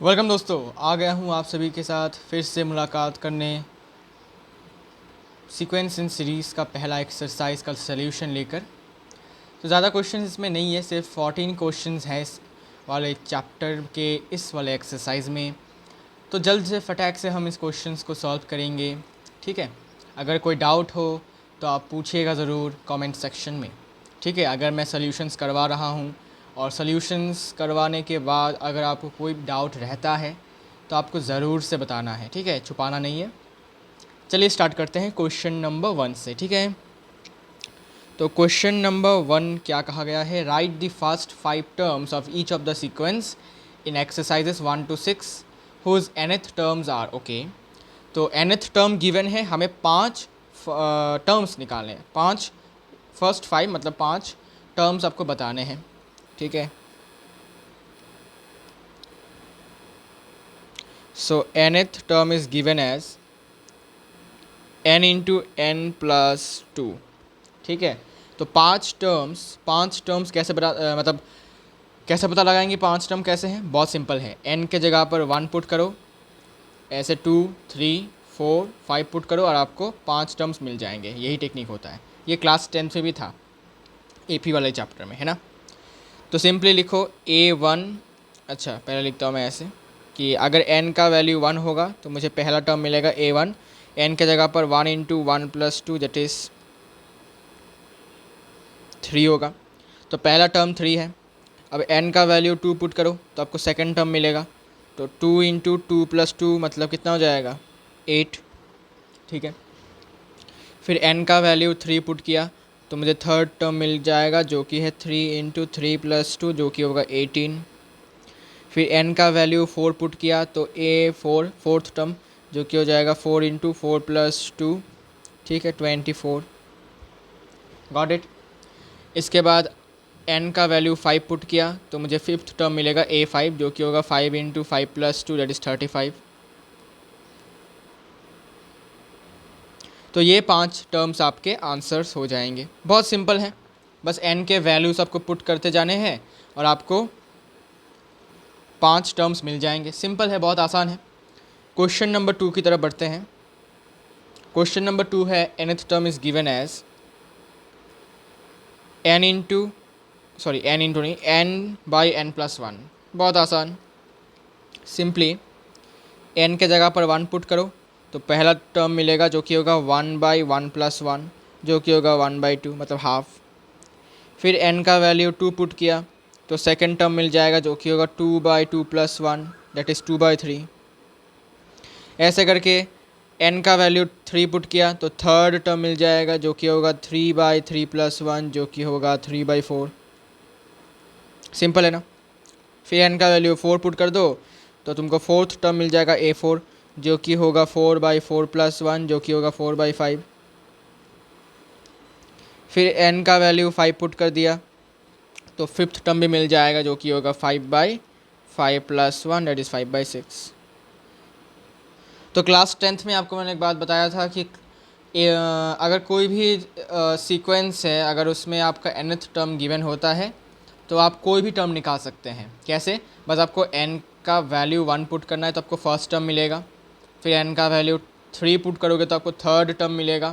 Welcome दोस्तों, आ गया हूँ आप सभी के साथ फिर से मुलाकात करने सीक्वेंस इन सीरीज़ का पहला एक्सरसाइज का सल्यूशन लेकर। तो ज़्यादा क्वेश्चन इसमें नहीं है, सिर्फ 14 क्वेश्चंस हैं इस वाले चैप्टर के इस वाले एक्सरसाइज में। तो जल्द से फटाक से हम इस क्वेश्चंस को सॉल्व करेंगे। ठीक है, अगर कोई डाउट हो तो आप पूछिएगा ज़रूर कमेंट सेक्शन में। ठीक है, अगर मैं सॉल्यूशंस करवा रहा हूँ और सॉल्यूशंस करवाने के बाद अगर आपको कोई डाउट रहता है तो आपको ज़रूर से बताना है। ठीक है, छुपाना नहीं है। चलिए स्टार्ट करते हैं क्वेश्चन नंबर 1 से। ठीक है, तो क्वेश्चन नंबर 1 क्या कहा गया है, write the first 5 terms of each of the sequence in exercises 1 to 6 whose nth terms are. Okay, तो nth टर्म गिवन है, हमें 5 टर्म्स निकालने हैं। 5 फर्स्ट 5 मतलब 5 टर्म्स आपको बताने हैं। ठीक है, so nth term is given as n into n plus 2। ठीक है, तो 5 टर्म्स कैसे मतलब कैसे पता लगाएंगे? 5 टर्म कैसे हैं? बहुत सिंपल है, n के जगह पर 1 पुट करो, ऐसे 2 3 4 5 पुट करो और आपको 5 टर्म्स मिल जाएंगे। यही टेक्निक होता है, ये क्लास 10 में भी था, AP वाले चैप्टर में, है ना। तो सिंपली लिखो A1। अच्छा, पहले लिखता हूँ मैं ऐसे कि अगर n का वैल्यू 1 होगा तो मुझे पहला टर्म मिलेगा A1। n के जगह पर 1 इंटू 1 प्लस 2 दैट इज़ 3 होगा, तो पहला टर्म 3 है। अब n का वैल्यू 2 पुट करो तो आपको सेकंड टर्म मिलेगा, तो 2 इंटू 2 प्लस 2 मतलब कितना हो जाएगा? 8। ठीक है, फिर n का वैल्यू 3 पुट किया तो मुझे थर्ड टर्म मिल जाएगा जो कि है 3 इंटू 3 प्लस 2 जो कि होगा 18। फिर n का वैल्यू 4 पुट किया तो A4 फोर्थ टर्म जो कि हो जाएगा 4 इंटू 4 प्लस 2। ठीक है, 24। Got it. इसके बाद n का वैल्यू 5 पुट किया तो मुझे फिफ्थ टर्म मिलेगा A5 जो कि होगा 5 इंटू 5 प्लस 2 दैट इज़ 35। तो ये 5 टर्म्स आपके आंसर्स हो जाएंगे। बहुत सिंपल है, बस n के वैल्यूज़ आपको पुट करते जाने हैं और आपको 5 टर्म्स मिल जाएंगे। सिंपल है, बहुत आसान है। क्वेश्चन नंबर 2 की तरफ बढ़ते हैं। क्वेश्चन नंबर 2 है nth term is given as n into नहीं, n बाई n प्लस 1। बहुत आसान, सिंपली n के जगह पर 1 पुट करो तो पहला टर्म मिलेगा जो कि होगा 1 बाई 1 प्लस 1 जो कि होगा 1 बाई 2 मतलब हाफ। फिर n का वैल्यू 2 पुट किया तो सेकंड टर्म मिल जाएगा जो कि होगा 2 by 2 plus 1 that is 2 by 3। ऐसे करके n का वैल्यू 3 पुट किया तो थर्ड टर्म मिल जाएगा जो कि होगा 3 बाई 3 प्लस 1 जो कि होगा 3 बाई 4। सिंपल है ना। फिर n का वैल्यू 4 पुट कर दो तो तुमको फोर्थ टर्म मिल जाएगा A4 जो कि होगा 4 बाई 4 प्लस 1 जो कि होगा 4 बाई 5। फिर n का वैल्यू 5 पुट कर दिया तो फिफ्थ टर्म भी मिल जाएगा जो कि होगा 5 by 5 plus 1 that is 5 by 6। तो क्लास 10th में आपको मैंने एक बात बताया था कि अगर कोई भी सीक्वेंस है, अगर उसमें आपका nth टर्म गिवन होता है तो आप कोई भी टर्म निकाल सकते हैं। कैसे? बस आपको n का वैल्यू 1 पुट करना है तो आपको फर्स्ट टर्म मिलेगा। फिर n का वैल्यू 3 पुट करोगे तो आपको थर्ड टर्म मिलेगा।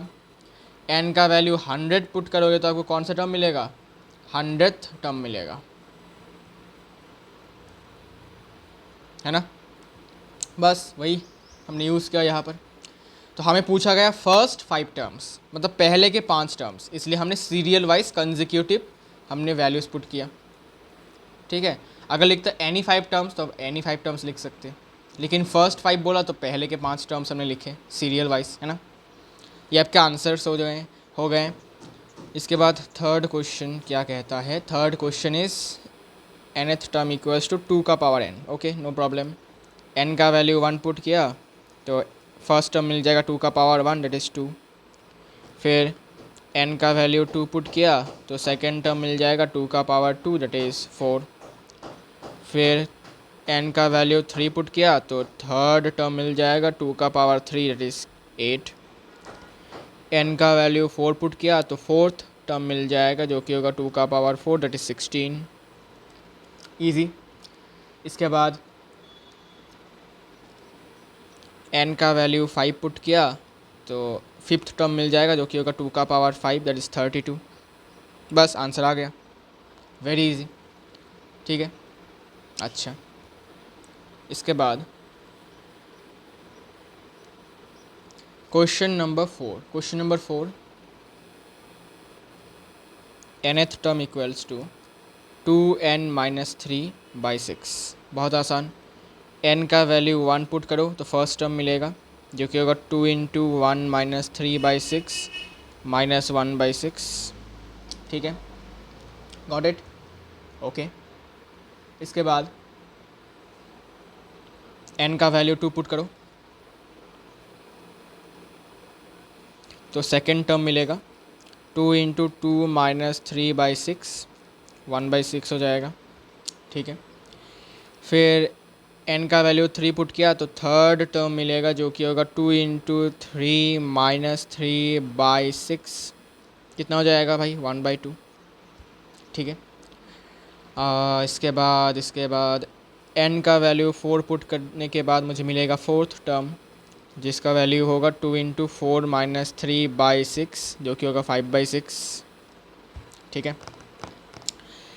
n का वैल्यू 100 पुट करोगे तो आपको कौन सा टर्म मिलेगा? 100th टर्म मिलेगा, है ना। बस वही हमने यूज़ किया यहाँ पर। तो हमें पूछा गया फर्स्ट 5 टर्म्स मतलब पहले के 5 टर्म्स, इसलिए हमने सीरियल वाइज कंजिक्यूटिव हमने वैल्यूज़ पुट किया। ठीक है, अगर लिखता एनी 5 टर्म्स तो अब एनी 5 टर्म्स लिख सकते, लेकिन फर्स्ट 5 बोला तो पहले के 5 टर्म्स हमने लिखे सीरियल वाइज, है ना। ये आपके आंसर्स हो गए। इसके बाद थर्ड क्वेश्चन क्या कहता है? Third question is nth term equals to 2 का power n। Okay, no problem. n का वैल्यू 1 पुट किया तो फर्स्ट टर्म मिल जाएगा 2 का पावर 1 दैट इज़ 2। फिर n का वैल्यू 2 पुट किया तो सेकेंड टर्म मिल जाएगा 2 का पावर 2 दैट इज़ 4। फिर n का वैल्यू 3 पुट किया तो थर्ड टर्म मिल जाएगा 2 का पावर 3 दैट इज़ 8। n का वैल्यू 4 पुट किया तो फोर्थ टर्म मिल जाएगा जो कि होगा 2 का पावर 4 दैट इज़ 16। ईजी। इसके बाद n का वैल्यू 5 पुट किया तो फिफ्थ टर्म मिल जाएगा जो कि होगा 2 का पावर 5 दैट इज़ 32। बस आंसर आ गया, वेरी इजी। ठीक है, अच्छा इसके बाद question number 4 nth term equals to 2n minus 3/6। बहुत आसान, n का वैल्यू 1 पुट करो तो फर्स्ट टर्म मिलेगा जो कि होगा 2 इंटू 1 माइनस 3/6 माइनस 1/6। ठीक है, गॉट इट, ओके। इसके बाद n का वैल्यू 2 पुट करो तो सेकेंड टर्म मिलेगा 2 इंटू 2 माइनस 3/6 1/6 हो जाएगा। ठीक है, फिर n का वैल्यू 3 पुट किया तो थर्ड टर्म मिलेगा जो कि होगा 2 इंटू 3 माइनस 3/6। कितना हो जाएगा भाई, 1/2। ठीक है, इसके बाद n का वैल्यू 4 पुट करने के बाद मुझे मिलेगा फोर्थ टर्म जिसका वैल्यू होगा 2 इंटू 4 माइनस 3/6 जो कि होगा 5/6। ठीक है,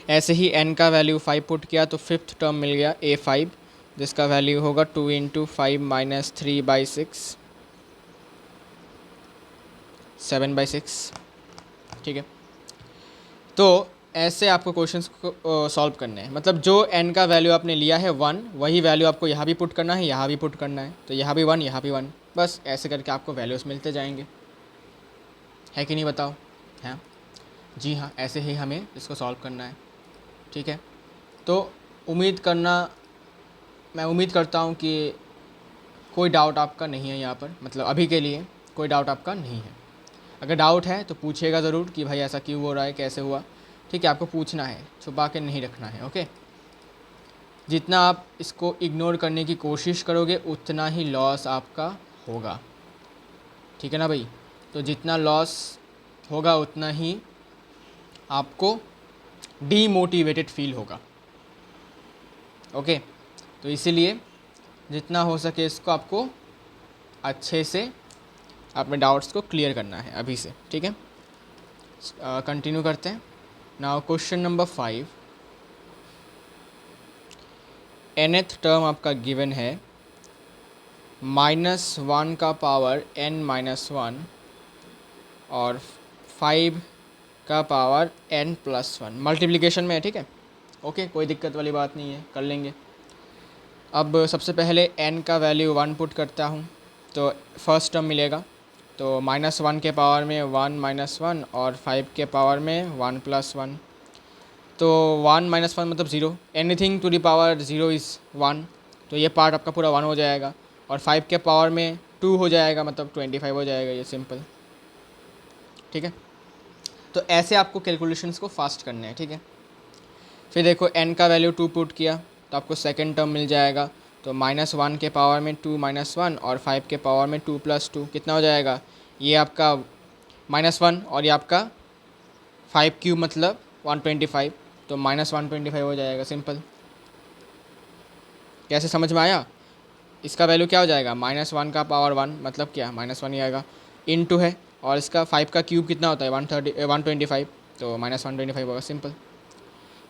ऐसे ही n का वैल्यू 5 पुट किया तो फिफ्थ टर्म मिल गया a5 जिसका वैल्यू होगा 2 इंटू 5 माइनस 3/6 7/6। ठीक है, तो ऐसे आपको क्वेश्चंस को सॉल्व करने हैं, मतलब जो n का वैल्यू आपने लिया है 1 वही वैल्यू आपको यहाँ भी पुट करना है, यहाँ भी पुट करना है, तो यहाँ भी 1 यहाँ भी 1, बस ऐसे करके आपको वैल्यूज़ मिलते जाएंगे। है कि नहीं बताओ? हाँ जी हाँ, ऐसे ही हमें इसको सॉल्व करना है। ठीक है, तो मैं उम्मीद करता हूँ कि कोई डाउट आपका नहीं है यहाँ पर, मतलब अभी के लिए कोई डाउट आपका नहीं है। अगर डाउट है तो पूछिएगा ज़रूर कि भाई ऐसा क्यों हो रहा है, कैसे हुआ। ठीक है, आपको पूछना है, छुपा के नहीं रखना है। ओके, जितना आप इसको इग्नोर करने की कोशिश करोगे उतना ही लॉस आपका होगा। ठीक है ना भाई, तो जितना लॉस होगा उतना ही आपको डीमोटिवेटेड फील होगा। ओके, तो इसीलिए जितना हो सके इसको आपको अच्छे से अपने डाउट्स को क्लियर करना है अभी से। ठीक है, कंटिन्यू करते हैं। Now question number 5, nth term आपका गिवन है -1 का पावर n-1 और 5 का पावर n+1 मल्टीप्लिकेशन में है। ठीक है, ओके, कोई दिक्कत वाली बात नहीं है, कर लेंगे। अब सबसे पहले n का वैल्यू 1 पुट करता हूँ तो फर्स्ट टर्म मिलेगा, तो -1 के पावर में 1 -1 और 5 के पावर में 1 + 1, तो 1 - 1 मतलब 0, anything to the power 0 is 1, तो ये पार्ट आपका पूरा 1 हो जाएगा, और 5 के पावर में 2 हो जाएगा मतलब 25 हो जाएगा, ये सिंपल। ठीक है, तो ऐसे आपको कैलकुलेशंस को फास्ट करने हैं। ठीक है, फिर देखो n का वैल्यू 2 पुट किया तो आपको सेकेंड टर्म मिल जाएगा, तो -1 के पावर में 2 - 1 और 5 के पावर में 2 + 2 कितना हो जाएगा, ये आपका -1 और ये आपका 5³ मतलब 125, तो -125 हो जाएगा, सिंपल। कैसे, समझ में आया? इसका वैल्यू क्या हो जाएगा, -1 का पावर 1 मतलब क्या, -1 ही आएगा, इनटू है, और इसका 5 का क्यूब कितना होता है 125, तो -125 होगा, सिंपल।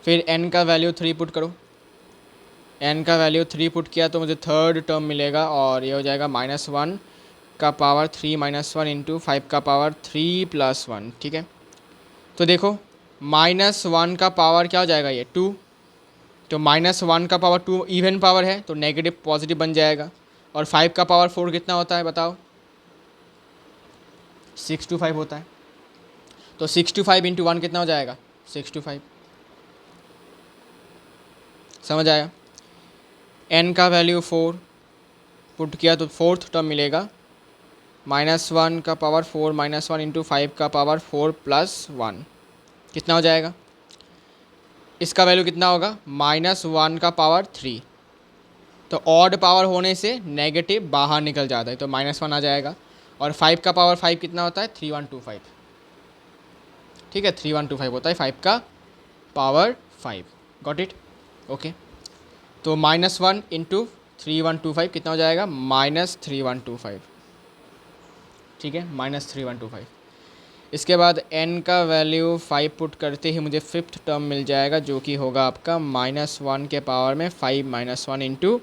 फिर n का वैल्यू 3 पुट करो, n का वैल्यू 3 पुट किया तो मुझे थर्ड टर्म मिलेगा, और ये हो जाएगा -1 का पावर 3 -1 इंटू 5 का पावर 3 + 1। ठीक है, तो देखो -1 का पावर क्या हो जाएगा, ये 2, तो -1 का पावर 2 इवन पावर है तो नेगेटिव पॉजिटिव बन जाएगा, और 5 का पावर 4 कितना होता है बताओ, 625 होता है, तो 625 इंटू 1 कितना हो जाएगा, 625। समझ आया? n का वैल्यू 4 पुट किया तो फोर्थ टर्म मिलेगा, -1 का पावर 4 -1 इंटू 5 का पावर 4 + 1 कितना हो जाएगा, इसका वैल्यू कितना होगा, -1 का पावर 3, तो ऑड पावर होने से नेगेटिव बाहर निकल जाता है तो -1 आ जाएगा, और 5 का पावर 5 कितना होता है, 3125। ठीक है, 3125 होता है 5 का पावर 5, गॉट इट, ओके। तो -1 इंटू 3125 कितना हो जाएगा, -3125, ठीक है, -3125। इसके बाद n का वैल्यू 5 पुट करते ही मुझे फिफ्थ टर्म मिल जाएगा, जो कि होगा आपका -1 के पावर में 5 -1 इंटू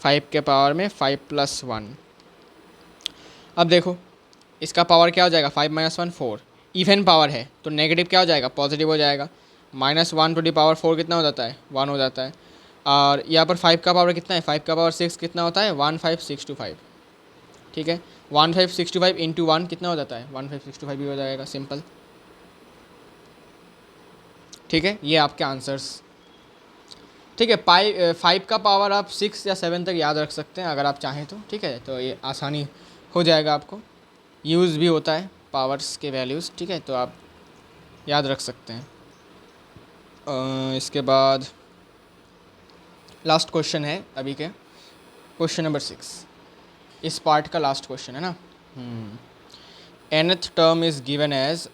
5 के पावर में 5 + 1। अब देखो इसका पावर क्या हो जाएगा, 5 - 1 4, इवन पावर है तो नेगेटिव क्या हो जाएगा, पॉजिटिव हो जाएगा। -1⁴ कितना हो जाता है, 1 हो जाता है। और यहाँ पर 5 का पावर कितना है, 5 का पावर 6 कितना होता है, 1565, ठीक है। 1565 इंटू 1 कितना हो जाता है, 1565 भी हो जाएगा, सिंपल, ठीक है। ये आपके आंसर्स, ठीक है। 5 का पावर आप 6 या 7 तक याद रख सकते हैं अगर आप चाहें तो, ठीक है। तो ये आसानी हो जाएगा आपको, यूज़ भी होता है पावर्स के वैल्यूज़, ठीक है, तो आप याद रख सकते हैं। इसके बाद लास्ट क्वेश्चन है अभी के, क्वेश्चन नंबर 6, इस पार्ट का लास्ट क्वेश्चन है ना। nth term is given as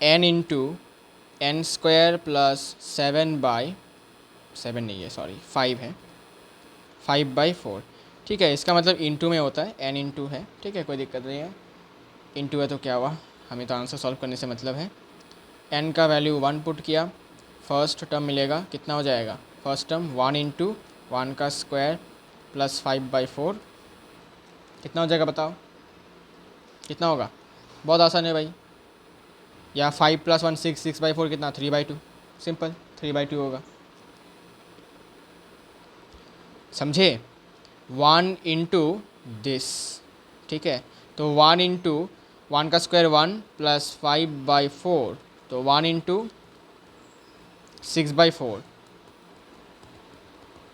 n into n square plus 7 नहीं है, सॉरी 5 है, 5/4, ठीक है। इसका मतलब इंटू में होता है, n इंटू है, ठीक है, कोई दिक्कत नहीं है। इंटू है तो क्या हुआ, हमें तो आंसर सॉल्व करने से मतलब है। n का वैल्यू 1 पुट किया, फर्स्ट टर्म मिलेगा, कितना हो जाएगा, फर्स्ट टर्म 1 इंटू 1 का स्क्वायर प्लस 5/4, कितना हो जाएगा बताओ, कितना होगा, बहुत आसान है भाई। या 5 + 1 6, 6/4 कितना, 3/2, सिंपल 3/2 होगा, समझे। 1 इंटू दिस, ठीक है, तो 1 इंटू 1 का स्क्वायर 1 प्लस 5/4, तो 1 इंटू 6/4,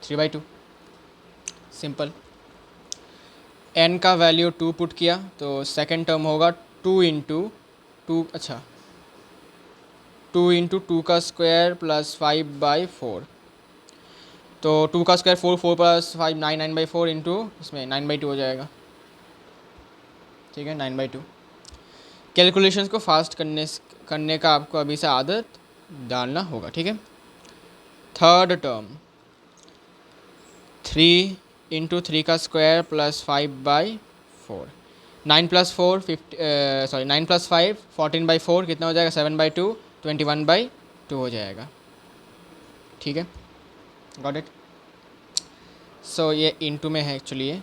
3/2, सिंपल। n का वैल्यू 2 पुट किया तो सेकंड टर्म होगा 2 इंटू 2, अच्छा 2 इंटू 2 का स्क्वायर प्लस 5/4, तो 2 का स्क्वायर 4, 4 प्लस 5 9, 9/4 इंटू इसमें 9/2 हो जाएगा, ठीक है, 9/2। कैलकुलेशंस को फास्ट करने का आपको अभी से आदत डालना होगा, ठीक है। थर्ड टर्म 3 इंटू 3 का स्क्वायर प्लस 5/4, 9 + 4 सॉरी 9 + 5 14/4 कितना हो जाएगा, 7/2, 21/2 हो जाएगा, ठीक है, गॉट इट। सो ये इंटू में है एक्चुअली ये,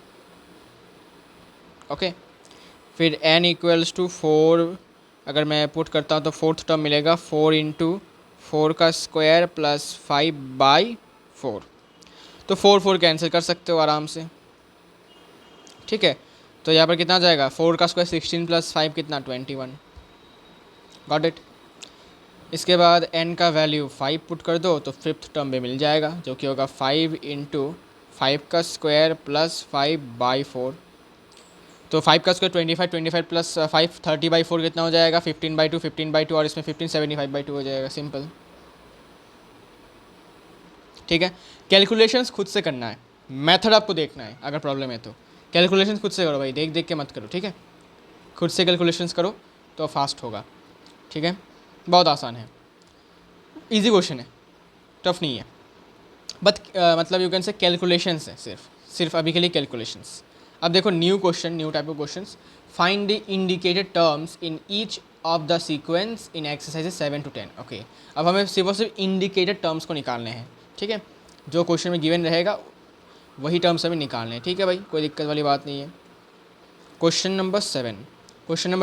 ओके। फिर n = 4 अगर मैं पुट करता हूँ तो फोर्थ टर्म मिलेगा 4 इंटू 4 का स्क्वायर प्लस 5/4, तो 4 4 कैंसिल कर सकते हो आराम से, ठीक है। तो यहाँ पर कितना आ जाएगा, 4 का स्क्वायर 16 + 5 कितना, 21, गॉट इट। इसके बाद n का वैल्यू 5 पुट कर दो तो फिफ्थ टर्म में मिल जाएगा, जो कि होगा 5 इंटू 5 का स्क्वायर प्लस 5/4, तो 5 का स्क्वायर 25, 25 प्लस 5 30/4 कितना हो जाएगा, 15/2, 15/2 और इसमें 15 75/2 हो जाएगा, सिंपल, ठीक है। कैलकुलेशंस खुद से करना है, मेथड आपको देखना है, अगर प्रॉब्लम है तो कैलकुलेशंस खुद से करो भाई, देख देख के मत करो, ठीक है। खुद से कैलकुलेशंस करो तो फास्ट होगा, ठीक है, बहुत आसान है, इजी क्वेश्चन है, टफ नहीं है, बट मतलब यू कैन से कैलकुलेशंस है, सिर्फ अभी के लिए कैलकुलेशंस। अब देखो new question, new type of questions, find the indicated terms in each of the sequence in exercises 7 to 10, okay. अब हमें सिर्फ और सिर्फ इंडिकेटेड टर्म्स को निकालने हैं, ठीक है, जो क्वेश्चन में गिवन रहेगा वही टर्म्स हमें निकालने हैं, ठीक है भाई, कोई दिक्कत वाली बात नहीं है। क्वेश्चन नंबर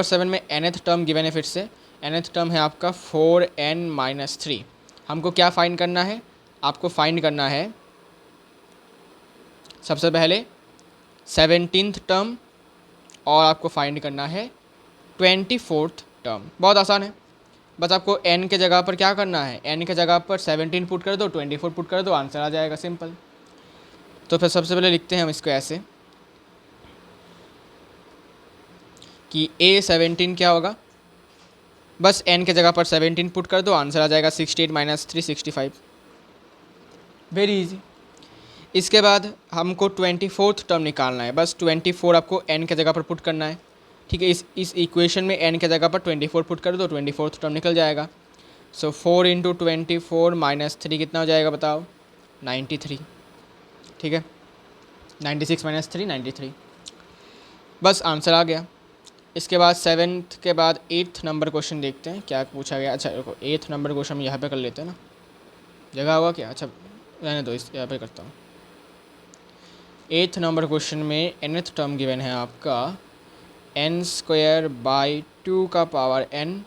7 में nth टर्म गिवन है, फिर से nth टर्म है आपका 4n - 3। हमको क्या फाइंड करना है, आपको फाइंड करना है सबसे पहले 17th टर्म और आपको फाइंड करना है 24th टर्म, बहुत आसान है, बस आपको n के जगह पर क्या करना है, n के जगह पर 17 पुट कर दो, 24 पुट कर दो, आंसर आ जाएगा, सिंपल। तो फिर सबसे पहले लिखते हैं हम इसको ऐसे कि A17 क्या होगा, बस n के जगह पर 17 पुट कर दो, आंसर आ जाएगा 68 - 3 65, वेरी इजी। इसके बाद हमको 24th टर्म निकालना है, बस 24 आपको n के जगह पर पुट करना है, ठीक है। इस इक्वेशन में n के जगह पर 24 पुट कर दो, 24th टर्म निकल जाएगा। सो 4 इंटू 24 - 3 कितना हो जाएगा बताओ, 93, ठीक है, 96 माइनस 3 93, बस आंसर आ गया। इसके बाद 7th के बाद 8th नंबर क्वेश्चन देखते हैं क्या पूछा गया। अच्छा देखो 8th नंबर क्वेश्चन हम यहाँ पे कर लेते हैं ना, जगह होगा क्या, अच्छा रहने दो, इस यहाँ पे करता हूँ। 8th नंबर क्वेश्चन में nth टर्म गिवन है आपका n² / 2 का पावर n,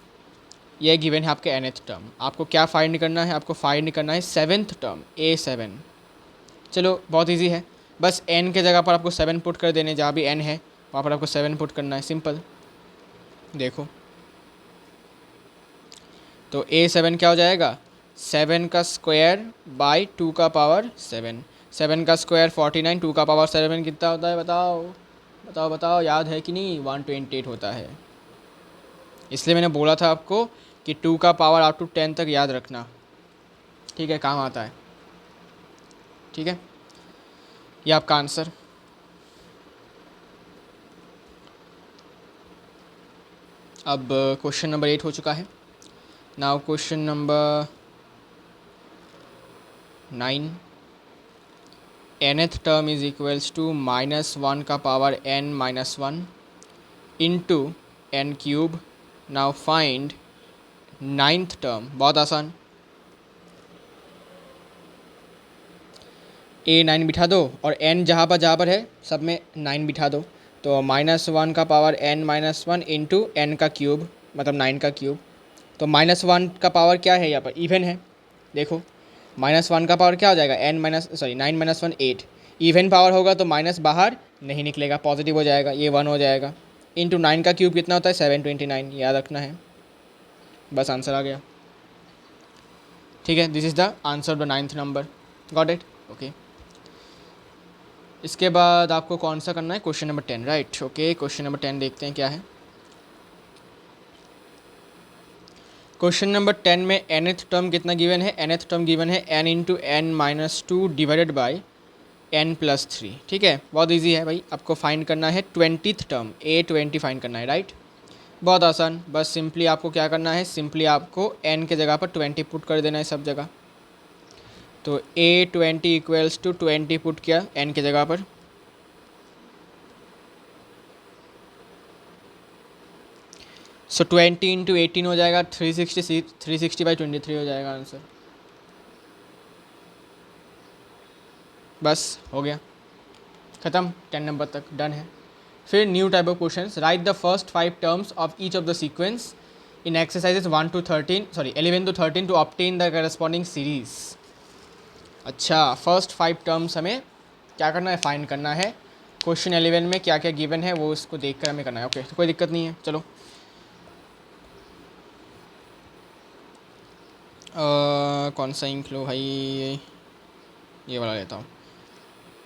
ये गिवन है आपके nth टर्म। आपको क्या फाइंड करना है, आपको फाइंड करना है 7th टर्म a7। चलो बहुत इजी है, बस n के जगह पर आपको 7 पुट कर देने, जहाँ भी n है वहाँ पर आपको 7 पुट करना है, सिंपल। देखो तो a7 क्या हो जाएगा, 7 का स्क्वायर बाई 2 का पावर 7, 7 का स्क्वायर 49, 2 का पावर 7 कितना होता है बताओ बताओ बताओ, याद है कि नहीं, 128 होता है। इसलिए मैंने बोला था आपको कि 2 का पावर अप टू 10 तक याद रखना, ठीक है, काम आता है, ठीक है। ये आपका आंसर। अब क्वेश्चन नंबर 8 हो चुका है। Now question number 9, nth term is equals to -1 का power n-1 into n³। Now find 9th term, बहुत आसान, a9 बिठा दो और n जहाँ पर है सब में 9 बिठा दो, तो -1 का पावर n-1 इंटू n का क्यूब, मतलब 9 का क्यूब। तो -1 का पावर क्या है, यहाँ पर इवन है, देखो -1 का पावर क्या हो जाएगा, 9 - 1 8, इवन पावर होगा तो माइनस बाहर नहीं निकलेगा, पॉजिटिव हो जाएगा, ये 1 हो जाएगा। इंटू 9 का क्यूब कितना होता है, 729, याद रखना है, बस आंसर आ गया, ठीक है। This is the answer of the 9th number, got it, okay. इसके बाद आपको कौन सा करना है, question number 10, right, okay. Question number 10 देखते हैं क्या है। क्वेश्चन नंबर 10 में nth टर्म कितना गिवन है, nth टर्म गिवन है n into n-2 divided by n+3, ठीक है। बहुत इजी है भाई, आपको फाइंड करना है 20th टर्म, a20 फाइंड करना है, राइट। बहुत आसान, बस सिंपली आपको क्या करना है, सिंपली आपको n के जगह पर 20 पुट कर देना है सब जगह। तो a20 इक्वल्स टू 20 पुट किया n के जगह पर, सो 20 इंटू 18 हो जाएगा 360/23 हो जाएगा आंसर, बस हो गया, ख़त्म, 10 नंबर तक डन है। फिर new type of questions, write the first 5 terms of each of the sequence in exercises 11 to 13 to obtain the corresponding series. अच्छा, फर्स्ट 5 टर्म्स हमें क्या करना है, फाइंड करना है। क्वेश्चन 11 में क्या क्या गिवन है वो इसको देख कर हमें करना है, ओके, तो कोई दिक्कत नहीं है। चलो कौन सा इंक लो भाई, ये वाला लेता हूँ।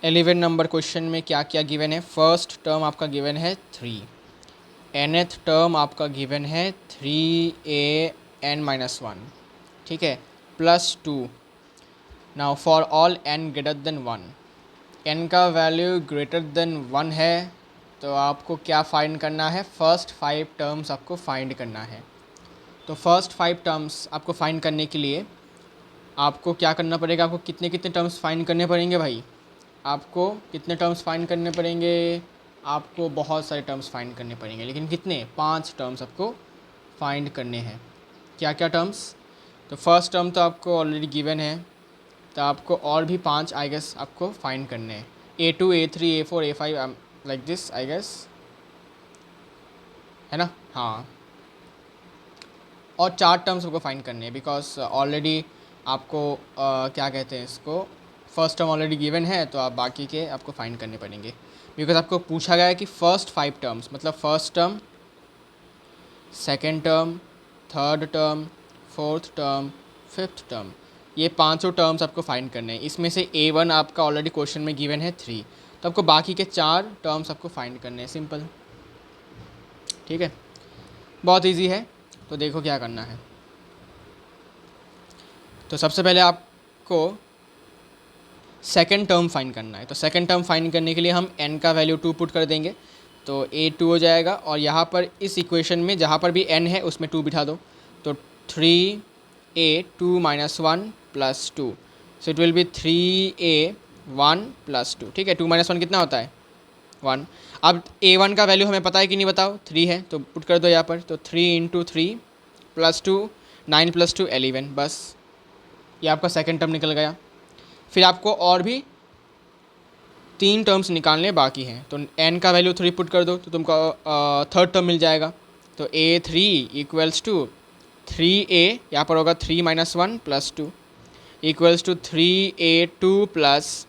11 नंबर क्वेश्चन में क्या क्या गिवन है, फर्स्ट टर्म आपका गिवन है 3, nth टर्म आपका गिवन है 3a(n-1), ठीक है, +2। Now for all n greater than 1, n का वैल्यू ग्रेटर देन 1 है, तो आपको क्या फाइंड करना है, फर्स्ट 5 टर्म्स आपको फाइंड करना है। तो फर्स्ट 5 टर्म्स आपको फाइंड करने के लिए आपको क्या करना पड़ेगा, आपको कितने कितने टर्म्स फाइंड करने पड़ेंगे भाई, आपको कितने टर्म्स फाइंड करने पड़ेंगे, आपको बहुत सारे टर्म्स फाइंड करने पड़ेंगे, लेकिन कितने, 5 टर्म्स आपको फाइंड करने हैं। क्या क्या टर्म्स, तो फर्स्ट टर्म तो आपको ऑलरेडी गिवन है, तो आपको और भी 5 आई गेस आपको फाइंड करने हैं, a2 a3 a4 a5 like this I guess, है ना, हाँ। और 4 टर्म्स आपको फाइंड करने हैं, बिकॉज ऑलरेडी आपको क्या कहते हैं इसको, फर्स्ट टर्म ऑलरेडी गिवन है, तो आप बाकी के आपको फाइंड करने पड़ेंगे, बिकॉज आपको पूछा गया है कि फर्स्ट 5 टर्म्स, मतलब first term, second term, third term, fourth term, fifth term, ये 5 टर्म्स आपको फाइंड करने हैं। इसमें से a1 आपका ऑलरेडी क्वेश्चन में गिवन है 3, तो आपको बाकी के 4 टर्म्स आपको फाइंड करने हैं, सिंपल, ठीक है, बहुत ईजी है। तो देखो क्या करना है, तो सबसे पहले आपको सेकेंड टर्म फाइंड करना है। तो सेकेंड टर्म फाइंड करने के लिए हम n का वैल्यू 2 पुट कर देंगे, तो a2 हो जाएगा, और यहाँ पर इस इक्वेशन में जहाँ पर भी n है उसमें 2 बिठा दो, तो 3a(2 - 1 + 2), so it will be 3a 1 plus 2, ठीक है। 2 माइनस 1 कितना होता है 1। अब a1 का वैल्यू हमें पता है कि नहीं बताओ, 3 है, तो पुट कर दो यहाँ पर। तो 3 इंटू 3 प्लस 2, 9 प्लस 2 11, बस ये आपका सेकेंड टर्म निकल गया। फिर आपको और भी 3 टर्म्स निकालने बाकी हैं, तो n का वैल्यू 3 पुट कर दो तो तुमको थर्ड टर्म मिल जाएगा। तो a3 इक्वल्स टू 3a, यहाँ पर होगा 3 minus 1 plus 2 equals to 3a2 plus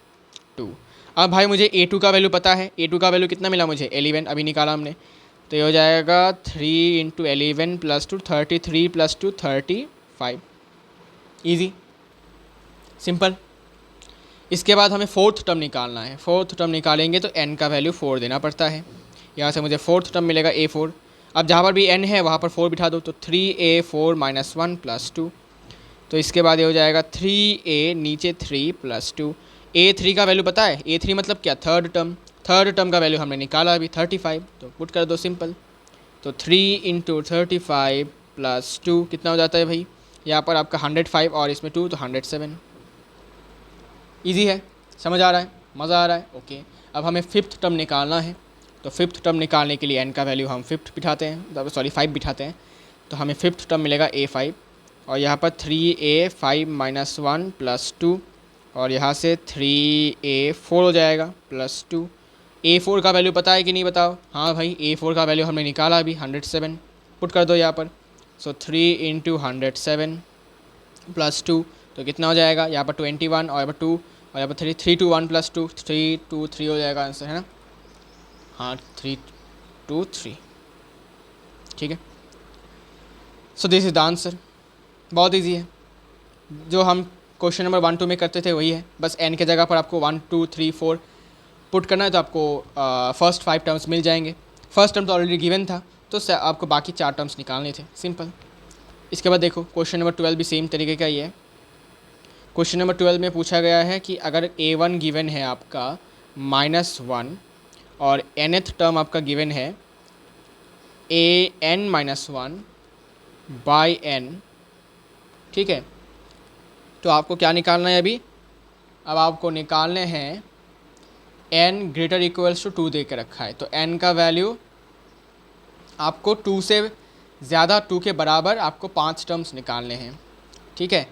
2। अब भाई मुझे a2 का वैल्यू पता है, a2 का वैल्यू कितना मिला मुझे 11, अभी निकाला हमने। तो ये हो जाएगा 3 into 11 plus 2 33 plus 2 35। Easy, simple. इसके बाद हमें फोर्थ टर्म निकालना है। फोर्थ टर्म निकालेंगे तो n का वैल्यू 4 देना पड़ता है। यहाँ से मुझे फोर्थ टर्म मिलेगा a4। अब जहाँ पर भी n है वहाँ पर 4 बिठा दो, तो 3a4 माइनस 1 प्लस 2। तो इसके बाद ये हो जाएगा 3a नीचे 3 प्लस 2। a3 का वैल्यू पता है, a3 मतलब क्या, थर्ड टर्म। थर्ड टर्म का वैल्यू हमने निकाला अभी 35, तो पुट कर दो सिंपल। तो 3 इंटू 35 प्लस 2 कितना हो जाता है भाई, यहाँ पर आपका 105 और इसमें 2 तो 107। ईजी है, समझ आ रहा है, मज़ा आ रहा है, ओके। अब हमें फिफ्थ टर्म निकालना है। तो फिफ्थ टर्म निकालने के लिए n का वैल्यू हम फिफ्थ बिठाते हैं, सॉरी 5 बिठाते हैं। तो हमें फिफ्थ टर्म मिलेगा a5, और यहाँ पर 3a5 माइनस 1 प्लस 2, और यहाँ से 3a4 हो जाएगा प्लस 2। a4 का वैल्यू पता है कि नहीं बताओ, हाँ भाई a4 का वैल्यू हमने निकाला अभी 107, पुट कर दो यहाँ पर। सो 3 इंटू 107 प्लस 2, तो कितना हो जाएगा यहाँ पर 21, और यहाँ पर 2, और यहाँ पर 3, 3 2 1 प्लस 2 3 2 3 हो जाएगा आंसर, है ना। हाँ 3 2 3, ठीक है। So this is the answer. बहुत इजी है, जो हम क्वेश्चन नंबर 1 2 में करते थे वही है, बस n के जगह पर आपको 1 2 3 4 पुट करना है, तो आपको फर्स्ट 5 टर्म्स मिल जाएंगे। फर्स्ट टर्म तो ऑलरेडी गिवन था, तो आपको बाकी 4 टर्म्स निकालने थे, सिंपल। इसके बाद देखो क्वेश्चन नंबर 12 भी सेम तरीके का ही है। क्वेश्चन नंबर 12 में पूछा गया है कि अगर a1 गिवन है आपका -1 और nth टर्म आपका गिवन है an-1 बाई n, ठीक है। तो आपको क्या निकालना है अभी, अब आपको निकालने हैं n ग्रेटर इक्वल्स टू 2 दे के रखा है, तो n का वैल्यू आपको 2 से ज़्यादा, 2 के बराबर आपको 5 टर्म्स निकालने हैं, ठीक है।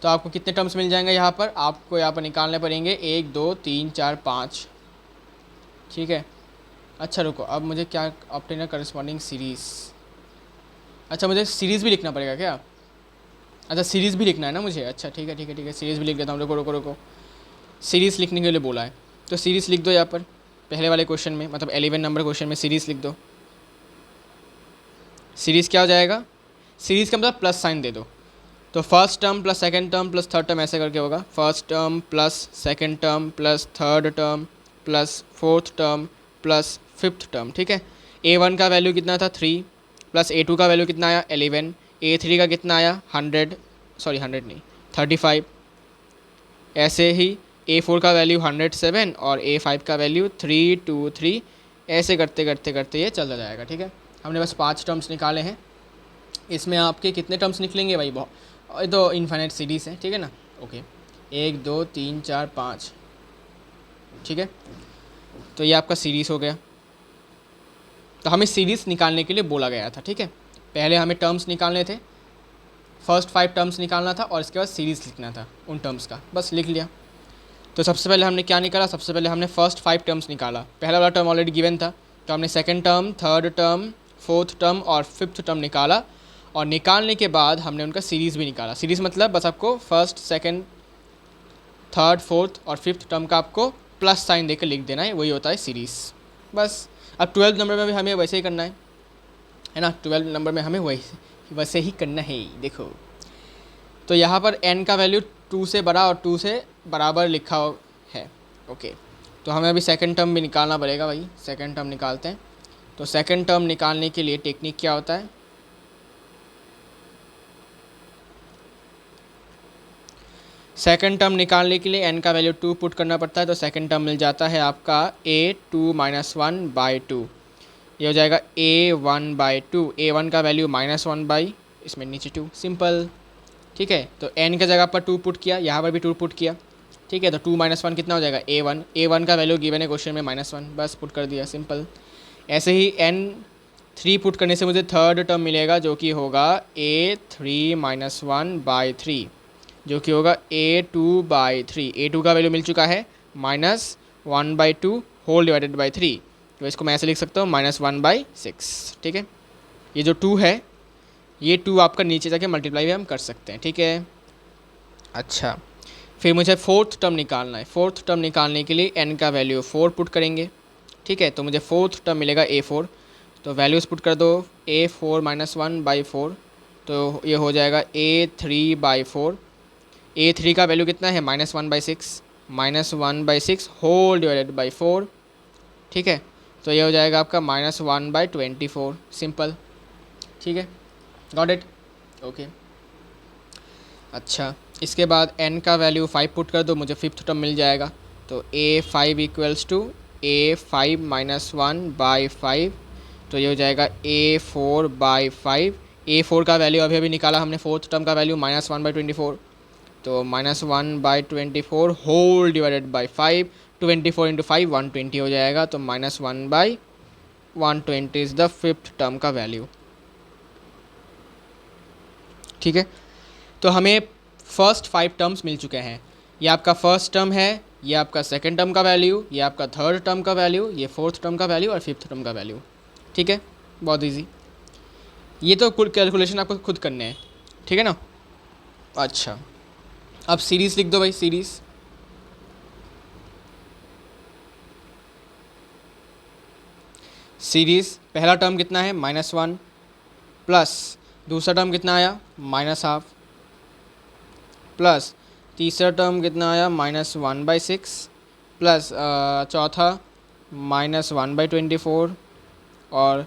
तो आपको कितने टर्म्स मिल जाएंगे यहाँ पर, आपको यहाँ पर निकालने पड़ेंगे 1 2 3 4 5, ठीक है। अच्छा रुको, अब मुझे क्या ऑब्टेन करस्पॉन्डिंग सीरीज़, अच्छा मुझे सीरीज़ भी लिखना पड़ेगा क्या, अच्छा सीरीज़ भी लिखना है ना मुझे, अच्छा ठीक है ठीक है ठीक है, सीरीज़ भी लिख देता हूँ। रुको रुको रुको, सीरीज़ लिखने के लिए बोला है, तो सीरीज़ लिख दो यहाँ पर पहले वाले क्वेश्चन में, मतलब 11 नंबर क्वेश्चन में सीरीज़ लिख दो। सीरीज़ क्या हो जाएगा, सीरीज़ का मतलब प्लस साइन दे दो, तो first term plus second term plus third term ऐसे करके होगा, first term plus second term plus third term plus fourth term plus fifth term, ठीक है। a1 का वैल्यू कितना था 3, प्लस a2 का वैल्यू कितना आया 11, a3 का कितना आया 100 नहीं 35, ऐसे ही a4 का वैल्यू 107 और a5 का वैल्यू 323, ऐसे करते करते करते ये चलता जाएगा, ठीक है। हमने बस 5 टर्म्स निकाले हैं। इसमें आपके कितने टर्म्स निकलेंगे भाई, बहुत, ये तो इन्फाइनाइट सीरीज़ है, ठीक है ना, ओके। 1 2 3 4 5, ठीक है। तो ये आपका सीरीज़ हो गया। तो हमें सीरीज़ निकालने के लिए बोला गया था, ठीक है। पहले हमें टर्म्स निकालने थे, फर्स्ट 5 टर्म्स निकालना था, और इसके बाद सीरीज़ लिखना था उन टर्म्स का, बस लिख लिया। तो सबसे पहले हमने क्या निकाला, सबसे पहले हमने फर्स्ट 5 टर्म्स निकाला। पहला वाला टर्म ऑलरेडी गिवन था, तो हमने second term, third term, fourth term और फिफ्थ टर्म निकाला, और निकालने के बाद हमने उनका सीरीज़ भी निकाला। सीरीज़ मतलब बस आपको फर्स्ट सेकंड थर्ड फोर्थ और फिफ्थ टर्म का आपको प्लस साइन देकर लिख देना है, वही होता है सीरीज़, बस। अब 12 नंबर में भी हमें वैसे ही करना है ना, 12 नंबर में हमें वैसे ही करना है, देखो। तो यहाँ पर n का वैल्यू 2 से बड़ा और 2 से बराबर लिखा है, ओके। तो हमें अभी सेकंड टर्म भी निकालना पड़ेगा भाई, सेकंड टर्म निकालते हैं। तो सेकंड टर्म निकालने के लिए टेक्निक क्या होता है, सेकंड टर्म निकालने के लिए n का वैल्यू 2 पुट करना पड़ता है, तो सेकंड टर्म मिल जाता है आपका a2 माइनस 1 बाई 2, ये हो जाएगा a1 बाई 2, a1 का वैल्यू -1 बाई इसमें नीचे 2, सिंपल, ठीक है। तो n के जगह पर 2 पुट किया, यहाँ पर भी 2 पुट किया, ठीक है, तो 2 माइनस वन कितना हो जाएगा a1, a1 का वैल्यू गिवन है क्वेश्चन में -1, बस पुट कर दिया, सिंपल। ऐसे ही n3 पुट करने से मुझे थर्ड टर्म मिलेगा जो कि होगा a3 minus one by three, जो कि होगा a2/3। a2 का वैल्यू मिल चुका है -1/2 होल डिवाइडेड बाई 3, तो इसको मैं ऐसे लिख सकता हूँ -1/6। ठीक है, ये जो 2 है ये 2 आपका नीचे जाके मल्टीप्लाई भी हम कर सकते हैं। ठीक है, अच्छा, फिर मुझे फोर्थ टर्म निकालना है। फोर्थ टर्म निकालने के लिए n का वैल्यू 4 पुट करेंगे। ठीक है, तो मुझे फोर्थ टर्म मिलेगा a4, तो वैल्यूज़ पुट कर दो, a4 माइनस 1/4, तो ये हो जाएगा a3/4। a3 का वैल्यू कितना है -1/6, -1/6 होल डिवाइडेड बाई 4। ठीक है, तो ये हो जाएगा आपका -1/24, सिंपल। ठीक है, गॉट इट, ओके। अच्छा, इसके बाद n का वैल्यू 5 पुट कर दो, मुझे फिफ्थ टर्म मिल जाएगा, तो a5 equals to a5 minus 1/5, तो ये हो जाएगा a4/5। a4 का वैल्यू अभी अभी निकाला हमने, फोर्थ टर्म का वैल्यू -1/24, तो -1/24 होल डिवाइडेड बाई 5, 24 इंटू 5 120 हो जाएगा, तो -1/120 इज़ द फिफ्थ टर्म का वैल्यू। ठीक है, तो हमें फर्स्ट 5 टर्म्स मिल चुके हैं। ये आपका फर्स्ट टर्म है, ये आपका सेकंड टर्म का वैल्यू, ये आपका थर्ड टर्म का वैल्यू, ये फोर्थ टर्म का वैल्यू और फिफ्थ टर्म का वैल्यू। ठीक है, बहुत इजी। ये तो कुल कैलकुलेशन आपको खुद करने हैं, ठीक है ना। अच्छा, अब सीरीज़ लिख दो भाई, सीरीज़। सीरीज़ पहला टर्म कितना है -1 प्लस दूसरा टर्म कितना आया -12 प्लस तीसरा टर्म कितना आया -1/6 प्लस चौथा -1/24 और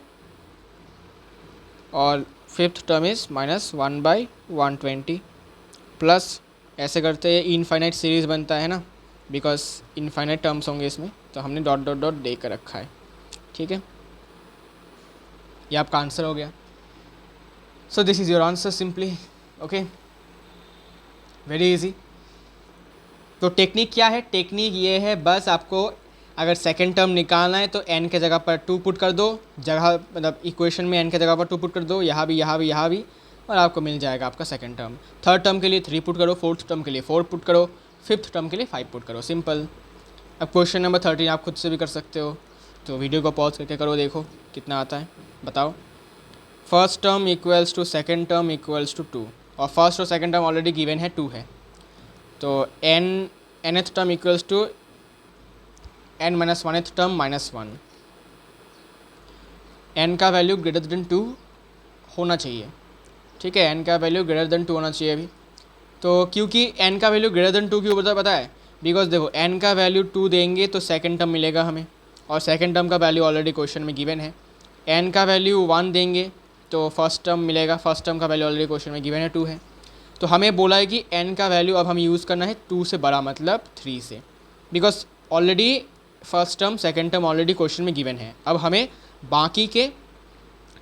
फिफ्थ टर्म इज़ -1/120 प्लस, ऐसे करते हैं इनफाइनाइट सीरीज़ बनता है ना, बिकॉज इनफाइनाइट टर्म्स होंगे इसमें, तो हमने डॉट डॉट डॉट दे कर रखा है। ठीक है, ये आपका आंसर हो गया। So this is your answer simply, okay, very easy. तो टेक्निक क्या है, टेक्निक ये है, बस आपको अगर सेकेंड टर्म निकालना है तो n के जगह पर 2 पुट कर दो, जगह मतलब इक्वेशन में n के जगह पर 2 पुट कर दो, यहाँ भी यहाँ भी यहाँ भी, और आपको मिल जाएगा आपका सेकेंड टर्म। थर्ड टर्म के लिए 3 पुट करो, फोर्थ टर्म के लिए 4 पुट करो, फिफ्थ टर्म के लिए 5 पुट करो, सिंपल। अब क्वेश्चन नंबर 13 आप खुद से भी कर सकते हो, तो वीडियो को पॉज करके करो, देखो कितना आता है, बताओ। First term equals to second term equals to 2, और फर्स्ट और सेकेंड टर्म ऑलरेडी गिवन है 2 है, तो nth term equals to n minus 1th term -1। n का वैल्यू ग्रेटर देन 2 होना चाहिए। ठीक है, n का वैल्यू ग्रेटर देन 2 होना चाहिए अभी। तो क्योंकि n का वैल्यू ग्रेटर देन 2 क्यों पता है, बिकॉज देखो n का वैल्यू 2 देंगे तो सेकेंड टर्म मिलेगा हमें, और सेकेंड टर्म का वैल्यू ऑलरेडी क्वेश्चन में गिवन है। n का वैल्यू 1 देंगे तो फर्स्ट टर्म मिलेगा, फर्स्ट टर्म का वैल्यू ऑलरेडी क्वेश्चन में गिवन है 2 है। तो हमें बोला है कि n का वैल्यू अब हम यूज़ करना है 2 से बड़ा, मतलब 3 से, because already first term second term already question में गिवन है। अब हमें बाकी के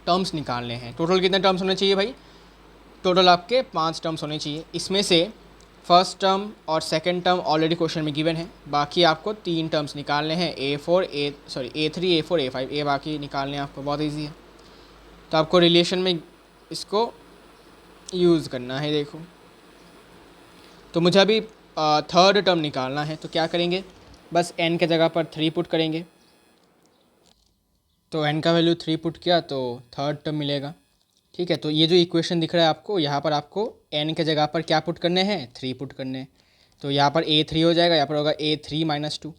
टर्म्स निकालने हैं। टोटल कितने टर्म्स होने चाहिए भाई, टोटल आपके 5 टर्म्स होने चाहिए। इसमें से फर्स्ट टर्म और सेकेंड टर्म ऑलरेडी क्वेश्चन में गिवन है, बाकी आपको 3 टर्म्स निकालने हैं, A3 A4 A5, ए बाकी निकालने हैं आपको, बहुत ईजी है। तो आपको रिलेशन में इसको यूज़ करना है। देखो, तो मुझे अभी थर्ड टर्म निकालना है, तो क्या करेंगे, बस n के जगह पर 3 पुट करेंगे, तो n का वैल्यू 3 पुट किया तो थर्ड टर्म मिलेगा। ठीक है, तो ये जो इक्वेशन दिख रहा है आपको, यहाँ पर आपको n के जगह पर क्या पुट करने हैं, 3 पुट करने हैं, तो यहाँ पर a3 हो जाएगा, यहाँ पर होगा a3 minus 2,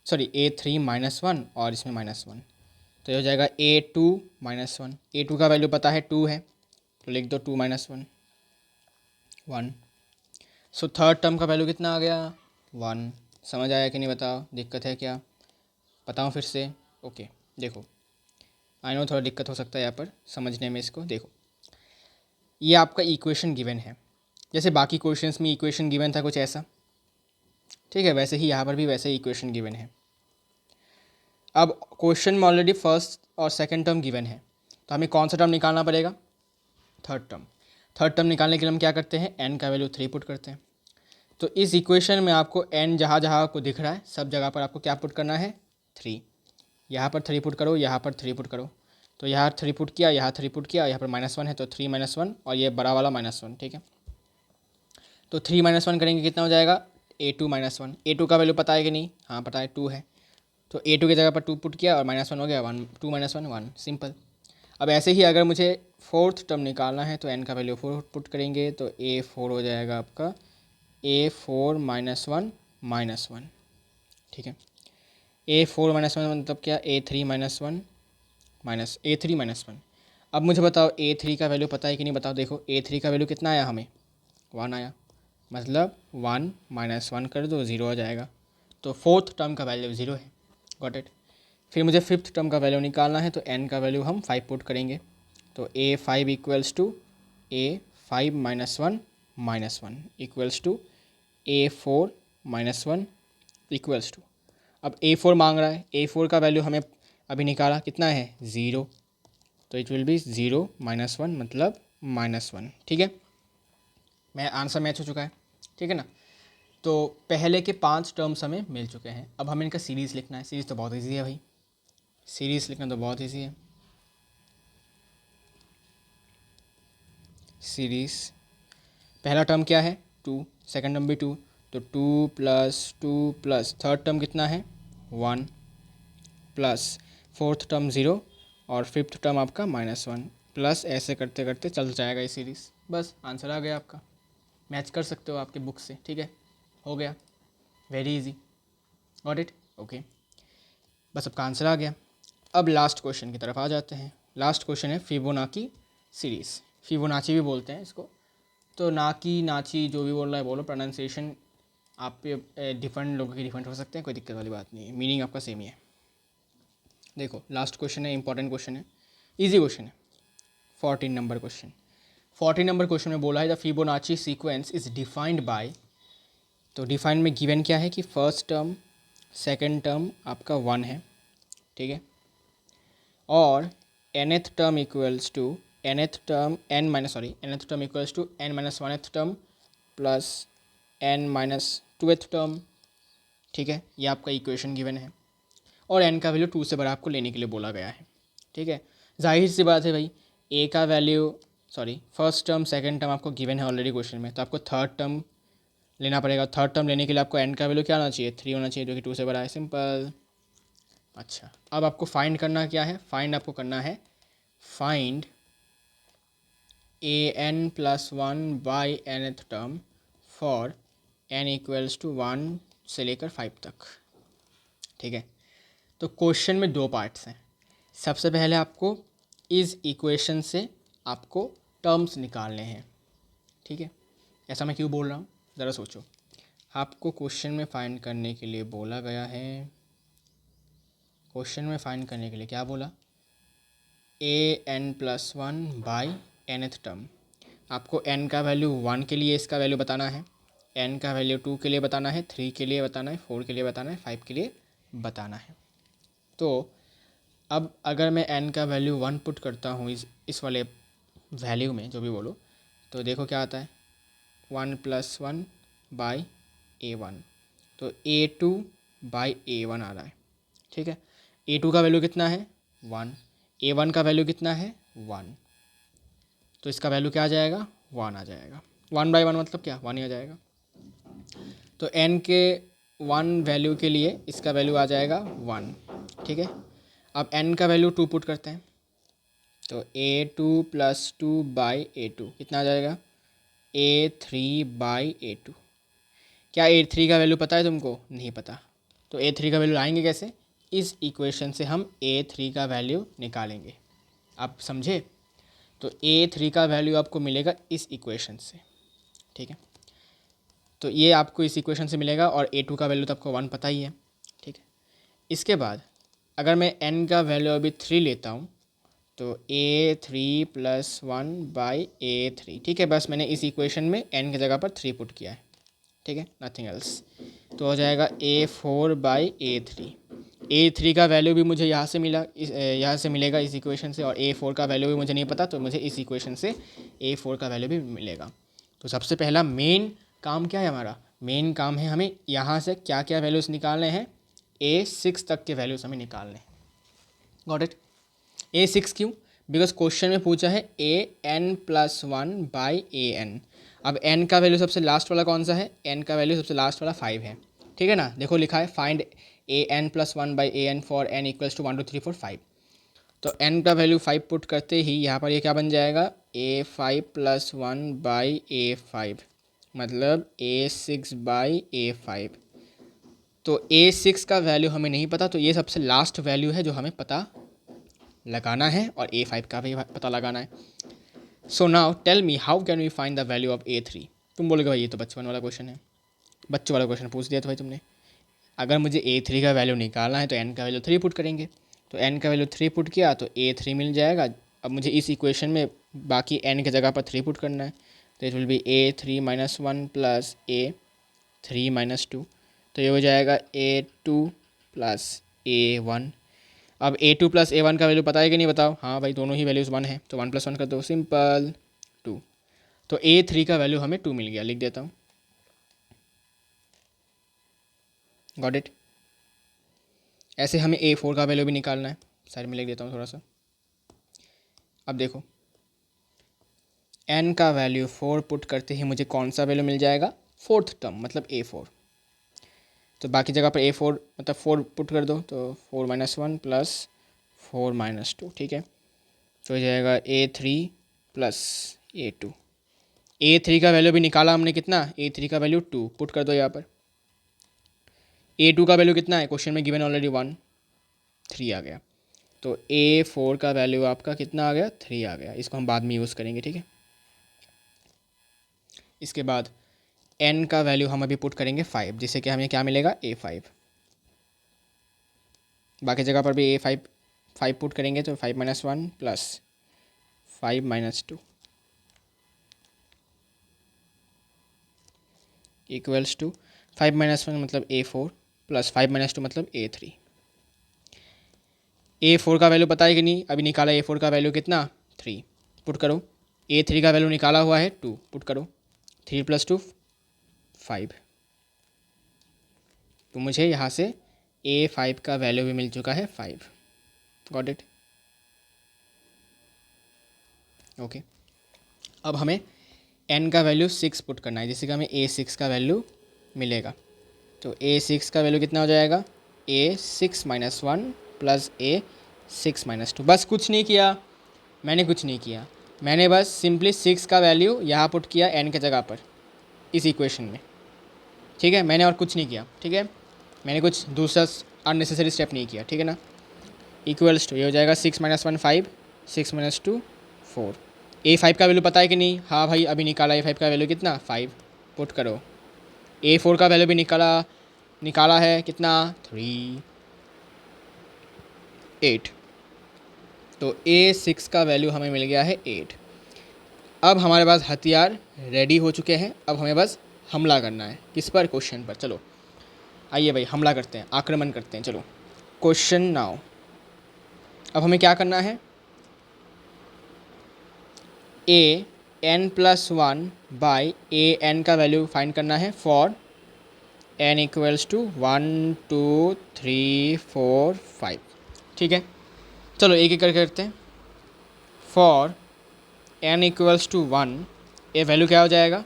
sorry a3 minus 1 और इसमें -1, तो ये हो जाएगा a2 माइनस 1। a2 का वैल्यू पता है 2 है, तो लिख दो 2 माइनस 1। सो थर्ड टर्म का वैल्यू कितना आ गया 1। समझ आया कि नहीं, बताओ दिक्कत है क्या, बताऊँ फिर से। ओके, देखो आई नो थोड़ा दिक्कत हो सकता है यहाँ पर समझने में इसको। देखो, ये आपका इक्वेशन गिवन है, जैसे बाकी क्वेश्चंस में इक्वेशन गिवन था कुछ ऐसा, ठीक है, वैसे ही यहाँ पर भी वैसे ही इक्वेशन गिवन है। अब क्वेश्चन में ऑलरेडी फर्स्ट और सेकंड टर्म गिवन है, तो हमें कौन सा टर्म निकालना पड़ेगा, थर्ड टर्म। थर्ड टर्म निकालने के लिए हम क्या करते हैं, n का वैल्यू 3 पुट करते हैं, तो इस इक्वेशन में आपको n जहाँ जहाँ को दिख रहा है सब जगह पर आपको क्या पुट करना है, 3। यहाँ पर 3 पुट करो, यहाँ पर 3 पुट करो। तो यहाँ 3 पुट किया, यहाँ 3 पुट किया, यहाँ पर -1 है तो 3 -1 और ये बड़ा वाला -1, ठीक है। तो 3 -1 करेंगे कितना हो जाएगा, a2 -1। a2 का वैल्यू पता है कि नहीं, हाँ पता है 2 है। तो a2 की जगह पर 2 पुट किया और -1 हो गया 1, 2 -1 1, सिंपल। अब ऐसे ही अगर मुझे फोर्थ टर्म निकालना है तो n का वैल्यू 4 पुट करेंगे तो a4 हो जाएगा आपका a4 -1 -1, ठीक है। a4 -1 मतलब क्या, a3 -1 a3 -1। अब मुझे बताओ a3 का वैल्यू पता है कि नहीं, बताओ। देखो a3 का वैल्यू कितना आया हमें, 1 आया, मतलब 1 -1 कर दो 0 आ जाएगा। तो फोर्थ टर्म का वैल्यू 0 है, गॉट इट। फिर मुझे फिफ्थ टर्म का वैल्यू निकालना है तो n का वैल्यू हम 5 पुट करेंगे। तो a5 equals to a5 -1 -1 equals to a4 -1 equals to, अब a4 मांग रहा है, a4 का वैल्यू हमें अभी निकाला कितना है, 0। तो इट विल बी 0 -1 मतलब -1, ठीक है। मैं आंसर मैच हो चुका है, ठीक है ना। तो पहले के 5 टर्म्स हमें मिल चुके हैं। अब हमें इनका सीरीज़ लिखना है। सीरीज़ तो बहुत ईजी है भाई, सीरीज़ लिखना तो बहुत ईजी है। सीरीज़ पहला टर्म क्या है, 2, सेकंड टर्म भी 2, तो 2 + 2 प्लस थर्ड टर्म कितना है, 1 प्लस फोर्थ टर्म 0 और फिफ्थ टर्म आपका -1 प्लस, ऐसे करते करते चल जाएगा ये सीरीज़। बस आंसर आ गया आपका, मैच कर सकते हो आपके बुक से, ठीक है, हो गया, very easy, got it, okay. बस आपका आंसर आ गया। अब लास्ट क्वेश्चन की तरफ आ जाते हैं। लास्ट क्वेश्चन है फिबोनाची सीरीज़, फिबोनाची भी बोलते हैं इसको। तो नाकी नाची जो भी बोल रहा है बोलो, प्रोनाउंसिएशन आप पे डिफरेंट लोगों की डिफरेंट हो सकते हैं, कोई दिक्कत वाली बात नहीं है, मीनिंग आपका सेम ही है। देखो लास्ट क्वेश्चन है, इंपॉर्टेंट क्वेश्चन है, इजी क्वेश्चन है, 14 नंबर क्वेश्चन। 14 नंबर क्वेश्चन में बोला है the Fibonacci sequence is defined by, तो डिफाइन में गिवन क्या है कि फर्स्ट टर्म सेकेंड टर्म आपका 1 है, ठीक है, और nth term equals to nth term nth term equals to n-1th term plus n-2th term, ठीक है। ये आपका इक्वेशन गिवन है और n का वैल्यू 2 से बड़ा आपको लेने के लिए बोला गया है, ठीक है। जाहिर सी बात है भाई, a का value first term second term आपको गिवन है ऑलरेडी क्वेश्चन में, तो आपको थर्ड टर्म लेना पड़ेगा। थर्ड टर्म लेने के लिए आपको n का वैल्यू क्या होना चाहिए, 3 होना चाहिए, जो कि 2 से बड़ा है, सिंपल। अच्छा, अब आपको फाइंड करना क्या है, फाइंड आपको करना है, find an+1 by nth term for n equals to 1 से लेकर 5 तक, ठीक है। तो क्वेश्चन में 2 पार्ट्स हैं। सबसे पहले आपको इस इक्वेशन से आपको टर्म्स निकालने हैं, ठीक है। ऐसा मैं क्यों बोल रहा हूँ, ज़रा सोचो। आपको क्वेश्चन में फाइंड करने के लिए बोला गया है, क्वेश्चन में फाइंड करने के लिए क्या बोला, an+1 बाई nth टर्म। आपको n का वैल्यू 1 के लिए इसका वैल्यू बताना है, n का वैल्यू 2 के लिए बताना है, 3 के लिए बताना है, 4 के लिए बताना है, 5 के लिए बताना है। तो अब अगर मैं n का वैल्यू 1 पुट करता हूँ इस वाले वैल्यू में, जो भी बोलो, तो देखो क्या आता है, 1 + 1 बाई a1, तो a2 बाई a1 आ रहा है, ठीक है। a2 का वैल्यू कितना है, 1, a1 का वैल्यू कितना है, 1, तो इसका वैल्यू क्या आ जाएगा, 1 आ जाएगा। 1/1 मतलब क्या, 1 ही आ जाएगा। तो n के 1 वैल्यू के लिए इसका वैल्यू आ जाएगा 1, ठीक है। अब n का वैल्यू 2 पुट करते हैं, तो a2 + 2 बाई a2 कितना आ जाएगा, a3 बाई a2। क्या a3 का वैल्यू पता है तुमको, नहीं पता, तो a3 का वैल्यू लाएंगे कैसे, इस इक्वेशन से हम a3 का वैल्यू निकालेंगे, आप समझे। तो a3 का वैल्यू आपको मिलेगा इस इक्वेशन से, ठीक है। तो ये आपको इस इक्वेशन से मिलेगा और a2 का वैल्यू तो आपको 1 पता ही है, ठीक है। इसके बाद अगर मैं n का वैल्यू अभी 3 लेता हूँ, तो a3 + 1 बाई a3, ठीक है। बस मैंने इस इक्वेशन में n की जगह पर 3 पुट किया है, ठीक है, नथिंग एल्स। तो हो जाएगा a4 बाई a3। a3 का वैल्यू भी मुझे यहाँ से मिला, यहाँ से मिलेगा इस इक्वेशन से, और a4 का वैल्यू भी मुझे नहीं पता, तो मुझे इस इक्वेशन से a4 का वैल्यू भी मिलेगा। तो सबसे पहला मेन काम क्या है हमारा, मेन काम है हमें यहाँ से क्या क्या वैल्यूज़ निकालने हैं, A6 तक के वैल्यूज़ हमें निकालने हैं। Got it. A6 क्यों? बिकॉज क्वेश्चन में पूछा है an+1/an। अब n का वैल्यू सबसे लास्ट वाला कौन सा है? n का वैल्यू सबसे लास्ट वाला 5 है, ठीक है ना। देखो लिखा है find an+1/an for n equals to 1 2 3 4 5। तो n का वैल्यू 5 पुट करते ही यहाँ पर ये क्या बन जाएगा, a5+1/a5 मतलब a6/a5। तो a6 का वैल्यू हमें नहीं पता, तो ये सबसे लास्ट वैल्यू है जो हमें पता लगाना है, और a5 का भी पता लगाना है। So now tell me how can we find the value of a3। तुम बोलोगे भाई ये तो बचपन वाला क्वेश्चन है, बच्चों वाला क्वेश्चन पूछ दिया था भाई तुमने। अगर मुझे a3 का वैल्यू निकालना है तो n का वैल्यू 3 पुट करेंगे, तो n का वैल्यू 3 पुट किया तो a3 मिल जाएगा। अब मुझे इस इक्वेशन में बाकी n की जगह पर 3 पुट करना है, तो it will be a3 - 1 plus a3 - 2, तो ये हो जाएगा a2 प्लस a1। अब a2 प्लस a1 का वैल्यू पता है कि नहीं, बताओ। हाँ भाई दोनों ही वैल्यूज़ 1 है, तो 1 + 1 कर दो, सिंपल 2। तो a3 का वैल्यू हमें 2 मिल गया, लिख देता हूँ। Got it. ऐसे हमें a4 का वैल्यू भी निकालना है, साइड में लिख देता हूँ थोड़ा सा। अब देखो n का वैल्यू 4 पुट करते ही मुझे कौन सा वैल्यू मिल जाएगा, फोर्थ टर्म मतलब a4। तो बाकी जगह पर a4 मतलब 4 पुट कर दो, तो 4 - 1 प्लस 4 - 2, ठीक है। तो हो जाएगा a3 प्लस a2। a3 का वैल्यू भी निकाला हमने, कितना, a3 का वैल्यू 2 पुट कर दो यहाँ पर। a2 का वैल्यू कितना है, क्वेश्चन में गिवन ऑलरेडी 1, 3 आ गया। तो a4 का वैल्यू आपका कितना आ गया, 3 आ गया। इसको हम बाद में यूज़ करेंगे, ठीक है। इसके बाद n का वैल्यू हम अभी पुट करेंगे 5, जिससे कि हमें क्या मिलेगा, a5। बाकी जगह पर भी a5 पुट करेंगे, तो 5 - 1 प्लस 5 - 2 इक्वल्स टू 5 - 1 मतलब a4 प्लस 5 - 2 मतलब a3। a4 का वैल्यू पता है कि नहीं, अभी निकाला a4 का वैल्यू कितना, 3, पुट करो। a3 का वैल्यू निकाला हुआ है 2, पुट करो। 3 + 2 5। तो मुझे यहाँ से a5 का वैल्यू भी मिल चुका है 5। Got it. ओके। अब हमें n का वैल्यू 6 पुट करना है, जिससे कि हमें a6 का वैल्यू मिलेगा। तो a6 का वैल्यू कितना हो जाएगा, a6 - 1 प्लस a6 - 2। बस कुछ नहीं किया, मैंने कुछ नहीं किया, मैंने बस सिंपली 6 का वैल्यू यहाँ पुट किया n के जगह पर इस इक्वेशन में, ठीक है। मैंने और कुछ नहीं किया, ठीक है। मैंने कुछ दूसरा अननेसेसरी स्टेप नहीं किया, ठीक है ना। इक्वल्स टू ये हो जाएगा 6 - 1 5, 6 - 2 4। a5 का वैल्यू पता है कि नहीं, हाँ भाई अभी निकाला a5 का वैल्यू कितना, 5, पुट करो। a4 का वैल्यू भी निकाला है कितना, 3 8। तो a6 का वैल्यू हमें मिल गया है 8। अब हमारे पास हथियार रेडी हो चुके हैं, अब हमें बस हमला करना है, किस पर, क्वेश्चन पर। चलो आइए भाई हमला करते हैं, आक्रमण करते हैं, चलो। Question now. अब हमें क्या करना है, an+1/an का वैल्यू फाइंड करना है फॉर n इक्वल्स टू 1 2 3 4 5, ठीक है। चलो एक एक करके करते हैं। For n equals to 1, a value क्या हो जाएगा,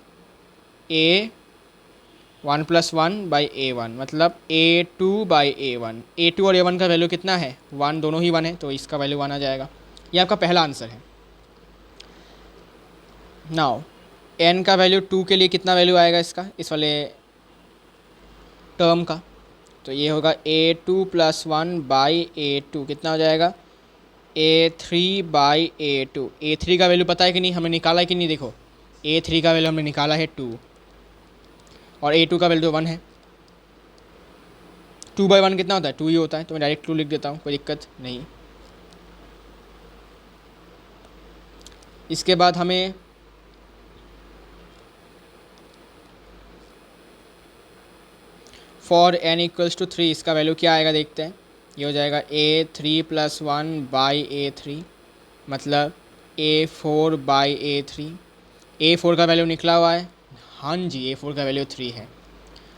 a1 + 1/a1 मतलब a2/a1। a2 और a1 का वैल्यू कितना है, 1, दोनों ही 1 है, तो इसका वैल्यू 1 आ जाएगा। ये आपका पहला आंसर है। नाउ n का वैल्यू 2 के लिए कितना वैल्यू आएगा इसका, इस वाले टर्म का, तो ये होगा a2 + 1/a2, कितना हो जाएगा, a3/a2। a3 का वैल्यू पता है कि नहीं, हमें निकाला है कि नहीं, देखो a3 का वैल्यू हमने निकाला है 2, और a2 का वैल्यू 1 है। 2/1 कितना होता है, 2 ही होता है, तो मैं डायरेक्ट 2 लिख देता हूँ, कोई दिक्कत नहीं। इसके बाद हमें फॉर n इक्वल्स टू 3, इसका वैल्यू क्या आएगा देखते हैं। ये हो जाएगा a3 + 1/a3 मतलब a4/a3। a4 का वैल्यू निकला हुआ है, हाँ जी a4 का वैल्यू 3 है।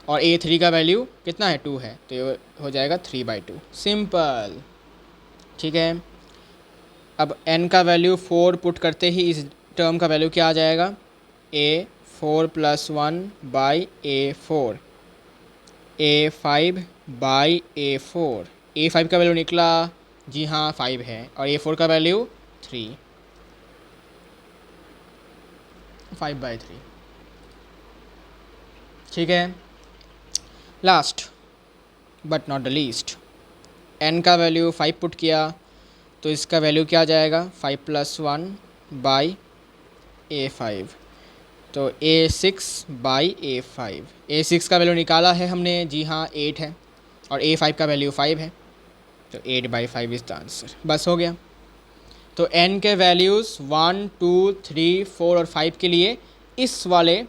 और A3 का वैल्यू कितना है 2 है, तो ये हो जाएगा 3/2, सिंपल। ठीक है, अब n का वैल्यू 4 पुट करते ही इस टर्म का वैल्यू क्या आ जाएगा, A4 + 1/A4, A5 by A4। A5 का वैल्यू निकला, जी हाँ 5 है, और A4 का वैल्यू 3, 5/3। ठीक है, last but not the least, n का वैल्यू 5 पुट किया तो इसका वैल्यू क्या आ जाएगा, 5 + 1/A5, तो A6/A5। A6 का वैल्यू निकाला है हमने, जी हाँ 8 है, और A5 का वैल्यू 5 है, तो 8/5 इज़ द आंसर। बस हो गया। तो n के वैल्यूज़ 1, 2, 3, 4 और 5 के लिए इस वाले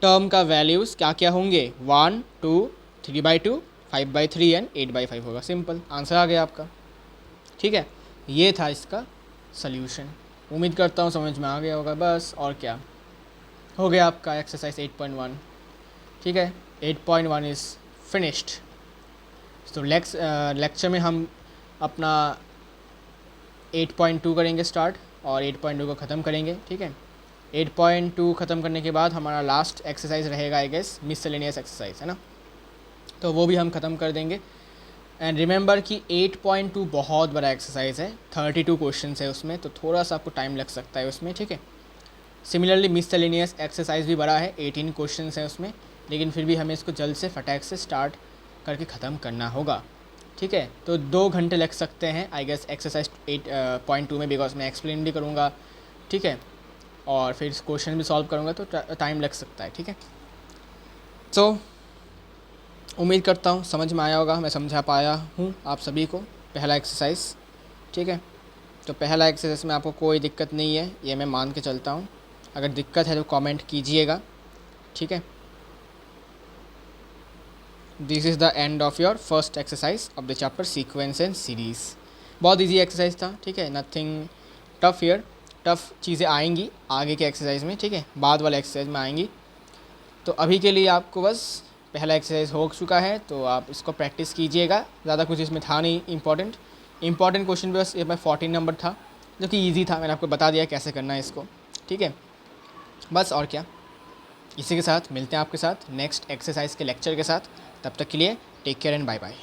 टर्म का वैल्यूज़ क्या क्या होंगे, 1, 2, 3/2, 5/3 एंड 8/5 होगा। सिंपल आंसर आ गया आपका। ठीक है, ये था इसका सल्यूशन। उम्मीद करता हूँ समझ में आ गया होगा। बस और क्या, हो गया आपका एक्सरसाइज 8.1। ठीक है, 8.1 इज़ फिनिश्ड। तो लेक्चर में हम अपना 8.2 करेंगे स्टार्ट, और 8.2 को ख़त्म करेंगे। ठीक है, 8.2 ख़त्म करने के बाद हमारा लास्ट एक्सरसाइज रहेगा आई गेस मिसलेनियस एक्सरसाइज, है ना, तो वो भी हम ख़त्म कर देंगे। एंड रिमेंबर कि 8.2 बहुत बड़ा एक्सरसाइज है, 32 क्वेश्चन है उसमें, तो थोड़ा सा आपको टाइम लग सकता है उसमें। ठीक है, सिमिलरली मिसलेनियस एक्सरसाइज भी बड़ा है, 18 क्वेश्चन है उसमें, लेकिन फिर भी हमें इसको जल्द से फटाक से स्टार्ट करके ख़त्म करना होगा। ठीक है, तो 2 घंटे लग सकते हैं आई गेस एक्सरसाइज 8.2 में, बिकॉज मैं एक्सप्लेन भी करूँगा। ठीक है, और फिर क्वेश्चन भी सॉल्व करूँगा, तो टाइम लग सकता है। ठीक है, सो उम्मीद करता हूँ समझ में आया होगा, मैं समझा पाया हूँ आप सभी को पहला एक्सरसाइज। ठीक है, तो पहला एक्सरसाइज में आपको कोई दिक्कत नहीं है, ये मैं मान के चलता हूँ। अगर दिक्कत है तो कमेंट कीजिएगा। ठीक है, this is the end of your first exercise of the chapter sequence and series. बहुत इजी एक्सरसाइज था। ठीक है, नथिंग टफ हियर। टफ चीज़ें आएंगी आगे के एक्सरसाइज में। ठीक है, बाद वाले एक्सरसाइज में आएंगी। तो अभी के लिए आपको बस पहला एक्सरसाइज हो चुका है, तो आप इसको प्रैक्टिस कीजिएगा। ज़्यादा कुछ इसमें था नहीं इंपॉर्टेंट क्वेश्चन बस इसमें 14 नंबर था, जो कि ईजी था। मैंने आपको बता दिया कैसे करना है इसको। ठीक है, बस और क्या, इसी के साथ मिलते हैं आपके साथ नेक्स्ट एक्सरसाइज के लेक्चर के साथ। तब तक के लिए take care and bye bye.